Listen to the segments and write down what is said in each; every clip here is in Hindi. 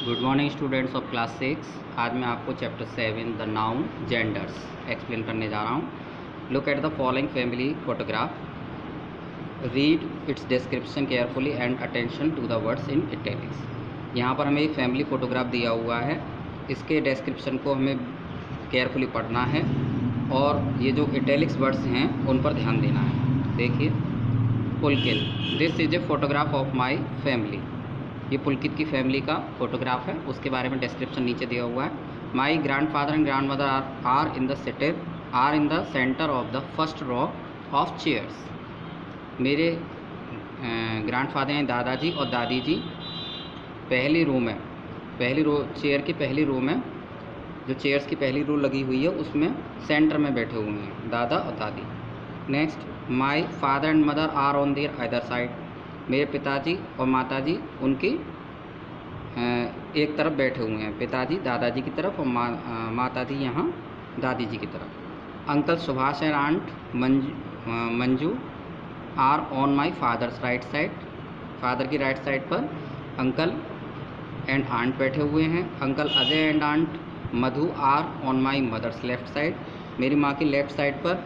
Good morning students of class 6। आज मैं आपको chapter 7 the noun genders explain करने जा रहा हूँ। Look at the following family photograph, read its description carefully and attention to the words in italics. यहाँ पर हमें एक फैमिली फ़ोटोग्राफ दिया हुआ है, इसके डिस्क्रिप्शन को हमें केयरफुली पढ़ना है और ये जो इटैलिक्स वर्ड्स हैं उन पर ध्यान देना है। देखिए, Pulkit, this is a photograph of my family. ये पुलकित की फैमिली का फोटोग्राफ है, उसके बारे में डिस्क्रिप्शन नीचे दिया हुआ है। My grandfather and grandmother are in the centre of the first row of chairs. मेरे ग्रैंड फादर हैं दादाजी और दादी जी पहली रो में, चेयर की पहली रो में, जो चेयर्स की पहली रो लगी हुई है उसमें सेंटर में बैठे हुए हैं दादा और दादी। Next, my father and mother are on their other side. मेरे पिताजी और माताजी उनकी एक तरफ बैठे हुए हैं, पिताजी दादाजी की तरफ और माताजी यहाँ दादी जी की तरफ। Uncle Subhash and aunt Manju are on my father's right side. Father की राइट साइड पर अंकल एंड आंट बैठे हुए हैं। Uncle Ajay and aunt Madhu are on my mother's left side. मेरी माँ की लेफ़्ट साइड पर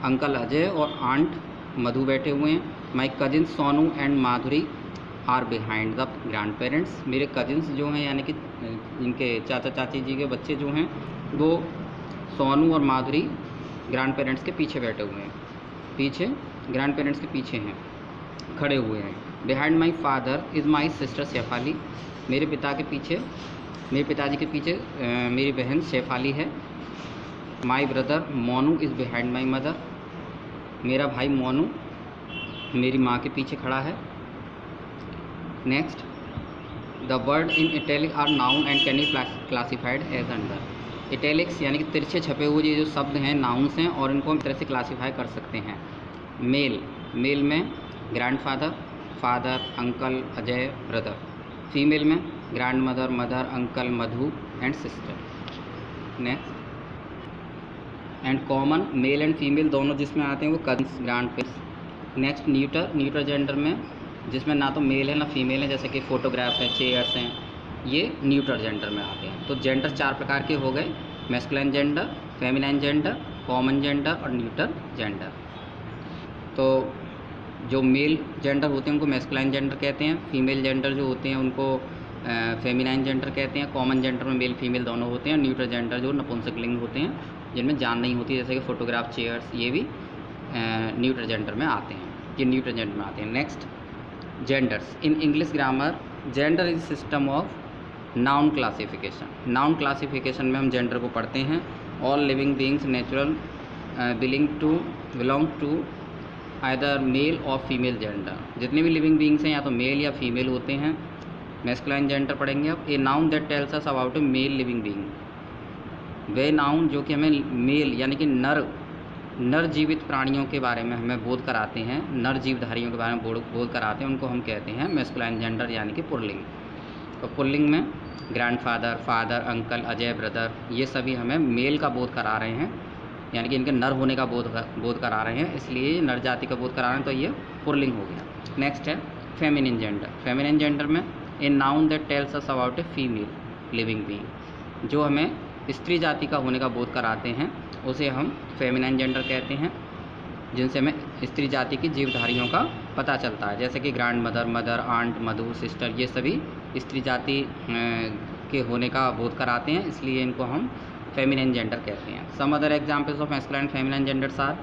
अंकल अजय और आंट मधु बैठे हुए हैं। My cousins Sonu and Madhuri are behind the grandparents. मेरे कजिन्स जो हैं यानी कि इनके चाचा चाची जी के बच्चे जो हैं वो सोनू और माधुरी ग्रैंड पेरेंट्स के पीछे बैठे हुए हैं, पीछे ग्रैंड पेरेंट्स के पीछे हैं, खड़े हुए हैं। Behind my father is my sister Shefali. मेरे पिताजी के पीछे मेरी बहन शेफाली है। My brother Monu is behind my mother. मेरा भाई मोनू मेरी माँ के पीछे खड़ा है। Next, the word in italic are noun and can be classified as under. Italics यानी कि तिरछे छपे हुए ये जो शब्द हैं नाउन्स हैं और इनको हम तरह से क्लासीफाई कर सकते हैं। मेल में grandfather uncle Ajay brother. Female में grandmother uncle Madhu and sister. Next, and common male and female दोनों जिसमें आते हैं वो cousins grandparents. Next, neuter gender में जिसमें ना तो मेल है ना फीमेल है, जैसे कि फ़ोटोग्राफ है, चेयर्स हैं, ये न्यूटर जेंडर में आते हैं। तो जेंडर 4 प्रकार के हो गए, masculine gender, feminine gender, common gender और न्यूटर जेंडर। तो जो मेल जेंडर होते हैं उनको मैस्कुलिन जेंडर कहते हैं, फीमेल जेंडर जो होते हैं उनको फेमिनाइन जेंडर कहते हैं, कॉमन जेंडर में मेल फीमेल दोनों होते हैं, न्यूटर जेंडर जो नपुंसकलिंग होते हैं जिनमें जान नहीं होती, जैसे कि फ़ोटोग्राफ, चेयर्स, ये भी न्यूटर जेंडर में आते हैं, ये न्यूटर जेंडर में आते हैं। Next, genders in English grammar. Gender is system of noun classification. Noun classification में हम जेंडर को पढ़ते हैं। All living beings natural belong to either male और फीमेल जेंडर। जितने भी लिविंग बींग्स हैं या तो मेल या फीमेल होते हैं। मैस्कुलाइन जेंडर पढ़ेंगे अब। A noun that tells us about a male living being. वे नाउन जो कि हमें मेल यानी कि नर जीवित प्राणियों के बारे में हमें बोध कराते हैं, नर जीवधारियों के बारे में बोध कराते हैं, उनको हम कहते हैं मैस्कुलाइन जेंडर यानी कि पुल्लिंग। तो पुल्लिंग में grandfather uncle Ajay brother, ये सभी हमें मेल का बोध करा रहे हैं, यानी कि इनके नर होने का बोध करा रहे हैं, इसलिए नर जाति का बोध करा रहे हैं, तो ये पुल्लिंग हो गया। नेक्स्ट है फेमिनिन जेंडर। फेमिनिन जेंडर में ए noun that tells us about a female living being. जो हमें स्त्री जाति का होने का बोध कराते हैं उसे हम फेमिनाइन जेंडर कहते हैं, जिनसे हमें स्त्री जाति की जीवधारियों का पता चलता है, जैसे कि ग्रैंड मदर आंट मधु सिस्टर, ये सभी स्त्री जाति के होने का बोध कराते हैं, इसलिए इनको हम फेमिनाइन जेंडर कहते हैं। Some other examples of masculine feminine genders are.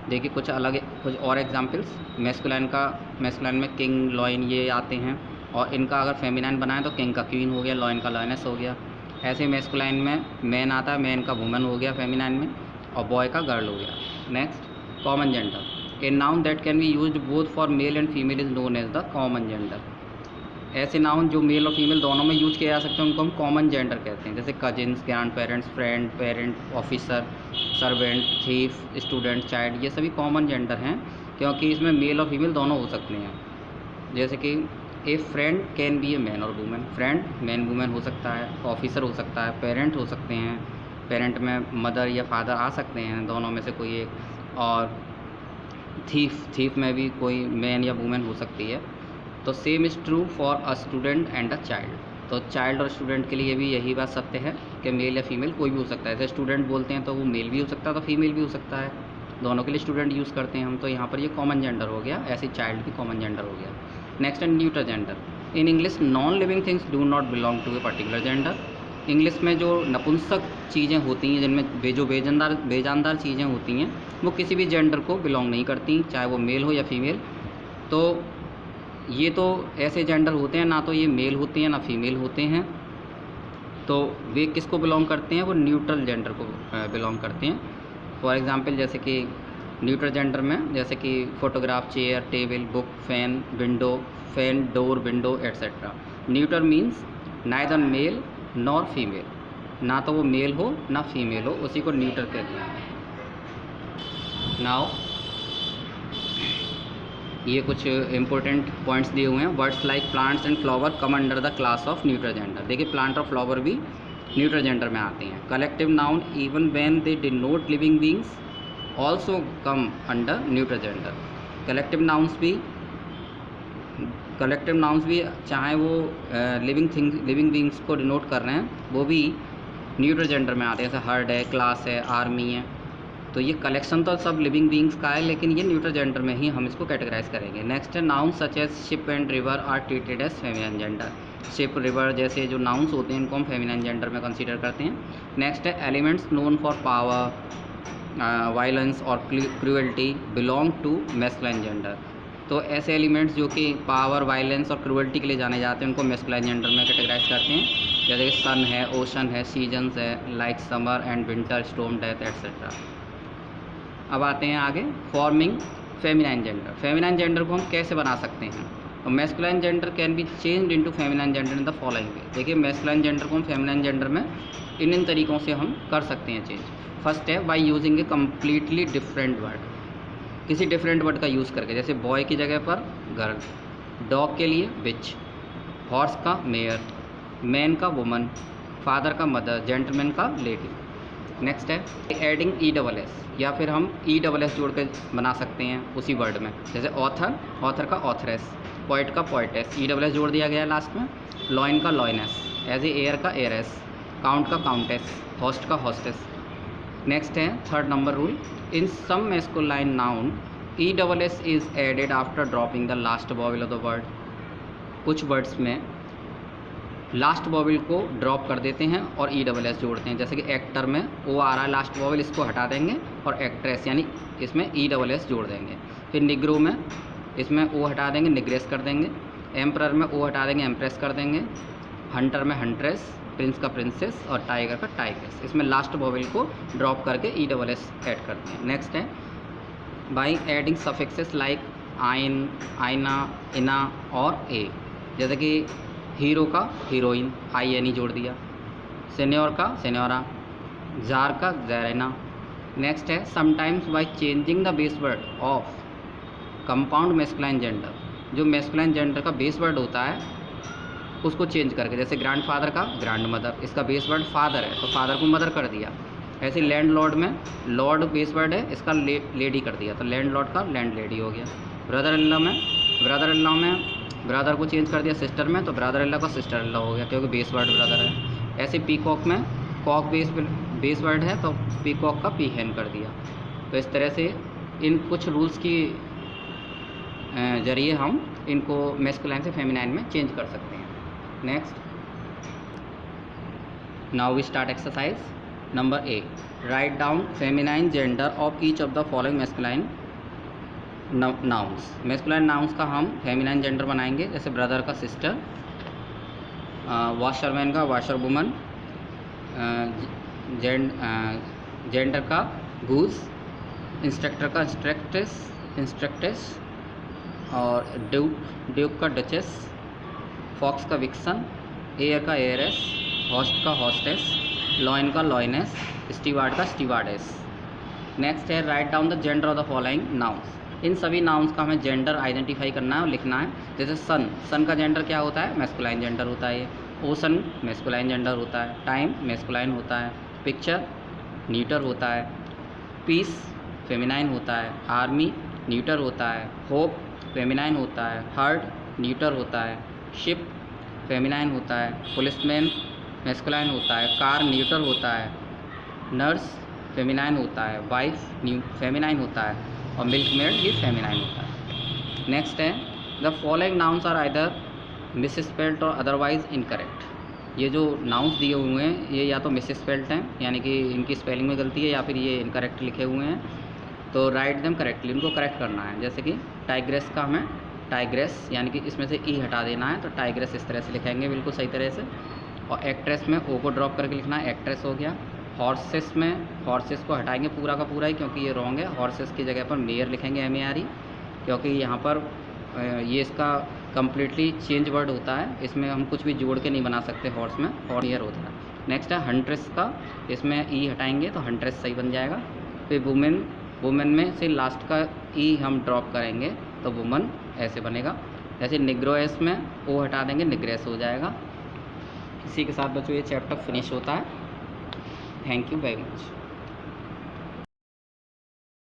देखिए कुछ और एग्जाम्पल्स। मैस्कुलाइन में किंग लॉयन ये आते हैं, और इनका अगर फेमिनाइन बनाएं तो किंग का क्वीन हो गया, लॉयन का लॉयनेस हो गया। ऐसे मैस्कुलाइन में मैन आता है, मैन का वुमन हो गया फेमिनाइन में, और बॉय का गर्ल हो गया। Next, common gender. A noun that can be used both for male and female is known as the common gender. ऐसे नाउन जो मेल और फीमेल दोनों में यूज किए जा सकते हैं उनको हम कॉमन जेंडर कहते हैं, जैसे cousins, grand parents, friend, parent, officer, servant, thief, student, child, ये सभी कॉमन जेंडर हैं, क्योंकि इसमें मेल और फीमेल दोनों हो सकते हैं। जैसे कि ए friend can be a man और वूमेन। फ्रेंड मैन वूमेन हो सकता है, ऑफिसर हो सकता है, पेरेंट हो सकते हैं, पेरेंट में मदर या फादर आ सकते हैं, दोनों में से कोई एक। और थीफ में भी कोई मैन या वूमेन हो सकती है। तो same is true for a student and a child. तो चाइल्ड और स्टूडेंट के लिए भी यही बात सत्य है कि मेल या फीमेल कोई भी हो सकता है। जैसे स्टूडेंट बोलते हैं तो वो मेल भी हो सकता है, तो फीमेल भी हो सकता है, दोनों के लिए स्टूडेंट यूज़ करते हैं हम। तो यहाँ पर ये कॉमन जेंडर हो गया, ऐसे चाइल्ड भी कॉमन जेंडर हो गया। नेक्स्ट है neuter gender. In English non living things do not belong to a particular gender. English में जो नपुंसक चीज़ें होती हैं, जिनमें जो बेजानदार चीज़ें होती हैं, वो किसी भी जेंडर को बिलोंग नहीं करती, चाहे वो मेल हो या फीमेल। तो ये तो ऐसे जेंडर होते हैं, ना तो ये मेल होते हैं ना फीमेल होते हैं, तो वे किसको बिलोंग करते हैं, वो न्यूट्रल जेंडर को बिलोंग करते हैं। फॉर एग्ज़ाम्पल जैसे कि न्यूट्रल जेंडर में जैसे कि photograph, chair, table, book, fan, window, fan, door, window etcetera. Neutral means neither male nor female, ना तो वो मेल हो ना फीमेल हो, उसी को न्यूट्रल कहते हैं। नाउ ये कुछ इंपॉर्टेंट पॉइंट्स दिए हुए हैं। Words like plants and flower come under the class of neutral gender. देखिए प्लांट और फ्लावर भी न्यूट्रल जेंडर में आते हैं। Collective noun even when they denote living beings also come under neutral gender. Collective nouns भी चाहे वो लिविंग बीइंग्स को डिनोट कर रहे हैं, वो भी न्यूट्रल जेंडर में आते हैं। जैसे हर्ड है, क्लास है, आर्मी है, तो ये कलेक्शन तो सब लिविंग बीइंग्स का है, लेकिन ये न्यूट्रल जेंडर में ही हम इसको कैटेगराइज करेंगे। नेक्स्ट है noun such as ship and river are treated as feminine gender. Ship, river जैसे जो नाउन्स होते हैं इनको हम फेमिनिन जेंडर में कंसीडर करते हैं। नेक्स्ट है elements known for power, violence और cruelty belong to masculine gender. तो ऐसे एलिमेंट्स जो कि पावर, वायलेंस और क्रूएल्टी के लिए जाने जाते हैं उनको मैस्कुलाइन जेंडर में कैटेगराइज करते हैं। जैसे कि सन है, ओशन है, सीजन्स है like summer and winter, storm, death etcetera. अब आते हैं आगे, forming feminine gender. Feminine gender को हम कैसे बना सकते हैं? और masculine gender can be changed into feminine gender in the following वे। देखिए मैस्कुलाइन जेंडर को हम फेमिनाइन जेंडर में इन तरीक़ों से हम कर सकते हैं चेंज। फर्स्ट है by using a completely different word, किसी डिफरेंट वर्ड का यूज़ करके। जैसे बॉय की जगह पर गर्ल, डॉग के लिए बिच, हॉर्स का मेयर, मैन का वुमन, फादर का मदर, जेंटलमैन का लेडी। नेक्स्ट है एडिंग ESS, या फिर हम ESS जोड़ के बना सकते हैं उसी वर्ड में। जैसे ऑथर का ऑथरेस, पोइट का पोइटेस, ESS जोड़ दिया गया है लास्ट में। लॉइन का लॉइनेस, एज एयर का एयरेस, काउंट का काउंटेस, होस्ट का हॉस्टेस। नेक्स्ट है third number rule, in some masculine noun ESS is added after dropping the last vowel of the word. कुछ वर्ड्स में लास्ट वॉवेल को ड्रॉप कर देते हैं और ESS जोड़ते हैं। जैसे कि एक्टर में O आ रहा है लास्ट वॉवेल, इसको हटा देंगे और एक्ट्रेस यानी इसमें ESS जोड़ देंगे। फिर निग्रो में इसमें O हटा देंगे, निग्रेस कर देंगे। एम्परर में O हटा देंगे, एम्प्रेस कर देंगे। हंटर में हंट्रेस, प्रिंस का प्रिंसेस और टाइगर का टाइग्रेस, इसमें लास्ट वॉवेल को ड्रॉप करके ESS ऐड करते हैं। नेक्स्ट है बाई एडिंग सफिक्सेस लाइक आइन, आइना, इना और ए। जैसे कि हीरो का हीरोइन, INE जोड़ दिया। सीनियर का सीनियोरा, जार का जैरेना। नेक्स्ट है sometimes by changing the base word of compound masculine gender. जो मैस्कुलाइन जेंडर का बेस वर्ड होता है उसको चेंज करके, जैसे ग्रैंडफादर का ग्रैंड मदर, इसका बेस वर्ड फादर है तो फादर को मदर कर दिया। ऐसे लैंड लॉर्ड में लॉर्ड बेस वर्ड है, इसका लेडी कर दिया तो लैंड लॉर्ड का लैंड लेडी हो गया। ब्रदर इन लॉ में ब्रदर को चेंज कर दिया सिस्टर में, तो ब्रदर इन लॉ का सिस्टर इन लॉ हो गया क्योंकि बेस वर्ड ब्रदर है। ऐसे पीकॉक में कॉक बेस वर्ड है तो पीकॉक का पीहेन कर दिया। तो इस तरह से इन कुछ रूल्स की ज़रिए हम इनको मैस्कुलाइन से फेमिनाइन में चेंज कर सकते हैं। Next, now we start exercise number 8। Write down feminine gender of each of the following masculine nouns. Masculine nouns का हम फेमिनाइन जेंडर बनाएंगे। जैसे ब्रदर का सिस्टर, वॉशरमैन का वॉशर वुमन, जेंडर का गूज, इंस्ट्रक्टर का इंस्ट्रक्टेस और ड्यूक का डचेस, फॉक्स का विक्सन, एयर का एयरेस, होस्ट का हॉस्टेस, लॉइन का लॉइनेस, स्टीवार्ड का स्टीवार्डेस। नेक्स्ट है write down the gender of the following nouns. इन सभी नाउन्स का हमें जेंडर आइडेंटिफाई करना है और लिखना है। जैसे सन का जेंडर क्या होता है? मैस्कुलाइन जेंडर होता है। ओशन मैस्कुलाइन जेंडर होता है। टाइम मैस्कुलाइन होता है। पिक्चर न्यूटर होता है। पीस फेमिनाइन होता है। आर्मी न्यूटर होता है। होप फेमिनाइन होता है। हर्ट न्यूटर होता है। शिप फेमिनाइन होता है, पुलिसमैन मैस्कुलाइन होता है, कार न्यूट्रल होता है, नर्स फेमिनाइन होता है, वाइफ फेमिनाइन होता है और मिल्कमेड ये फेमिनाइन होता है। नेक्स्ट है the following nouns are either misspelled और अदरवाइज इनकरेक्ट। ये जो नाउन्स दिए हुए हैं ये या तो मिसस्पेल्ड हैं यानी कि इनकी स्पेलिंग में गलती है या फिर ये इनकरेक्ट लिखे हुए हैं, तो राइट देम करेक्टली, इनको करेक्ट करना है। जैसे कि टाइग्रेस का हमें टाइग्रेस यानी कि इसमें से ई हटा देना है, तो टाइग्रेस इस तरह से लिखेंगे बिल्कुल सही तरह से। और एक्ट्रेस में ओ को ड्रॉप करके लिखना है, एक्ट्रेस हो गया। हॉर्सेस में हॉर्सेस को हटाएंगे पूरा का पूरा ही क्योंकि ये रॉन्ग है, हॉर्सेस की जगह पर मेयर लिखेंगे MERE, क्योंकि यहाँ पर ये इसका कम्प्लीटली चेंज वर्ड होता है, इसमें हम कुछ भी जोड़ के नहीं बना सकते हॉर्स में, और मेयर होता है। नेक्स्ट है हंट्रेस का, इसमें ई हटाएंगे तो हंट्रेस सही बन जाएगा। फिर वुमेन, वुमेन में से लास्ट का ई हम ड्रॉप करेंगे तो वुमन ऐसे बनेगा। जैसे निग्रोएस में ओ हटा देंगे, निग्रेस हो जाएगा। इसी के साथ बच्चों ये चैप्टर फिनिश होता है। Thank you very much.